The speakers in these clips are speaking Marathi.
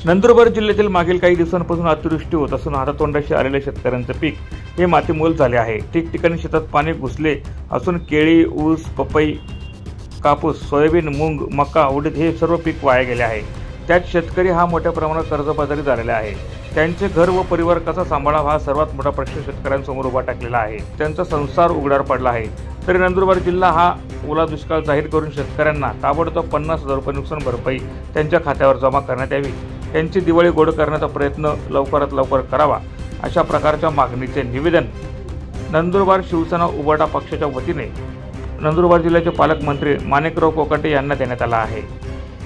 नंदुरबार जिल्ह्यातील मागील काही दिवसांपासून अतिवृष्टी होत असून हातातोंडाशी आलेल्या शेतकऱ्यांचे पीक हे मातीमोल झाले आहे। ठिकठिकाणी शेतात पाणी घुसले असून केळी, ऊस, पपई, कापूस, सोयाबीन, मूग, मका, उडीद हे सर्व पीक वाया गेले आहे। त्यात शेतकरी हा मोठ्या प्रमाणात कर्जबाजारी झालेला आहे। त्यांचे घर व परिवार कसा सांभाळावा हा सर्वात मोठा प्रश्न शेतकऱ्यांसमोर उभा टाकलेला आहे। त्यांचा संसार उघड्यावर पडला आहे। तरी नंदुरबार जिल्हा हा ओला दुष्काळ जाहीर करून शेतकऱ्यांना ताबडतोब 50,000 रुपये नुकसान भरपाई त्यांच्या खात्यावर जमा करण्यात यावी। त्यांची दिवाळी गोड करण्याचा प्रयत्न लवकरात लवकर करावा अशा प्रकारच्या मागणीचे निवेदन नंदुरबार शिवसेना उबाटा पक्षाच्या वतीने नंदुरबार जिल्ह्याचे पालकमंत्री माणिकराव कोकाटे यांना देण्यात आला आहे।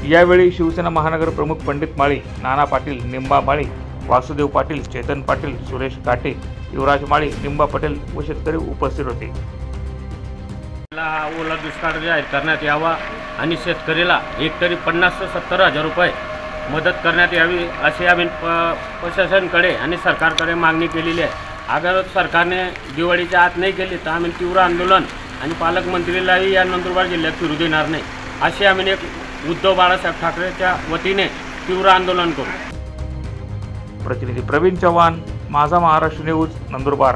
यावेळी शिवसेना महानगर प्रमुख पंडित माळी, नाना पाटील, निंबा माळी, वासुदेव पाटील, चेतन पाटील, सुरेश काटे, युवराज माळी, निंबा पटेल व शेतकरी उपस्थित होते। ओला दुष्काळ जाहीर करण्यात यावा आणि शेतकरीला एकतरी 50 ते 70 हजार रुपये मदत करण्यात यावी अशी आम्ही प्रशासनाकडे आणि सरकारकडे मागणी केलेली आहे। अगर सरकारने दिवाळीच्या आत नाही केली तर आम्ही तीव्र आंदोलन आणि पालकमंत्रीलाही या नंदुरबार जिल्ह्यात फिरू देणार नाही अशी आम्ही एक उद्धव बाळासाहेब ठाकरेच्या वतीने तीव्र आंदोलन करू। प्रतिनिधी प्रवीण चव्हाण, माझा महाराष्ट्र न्यूज, नंदुरबार।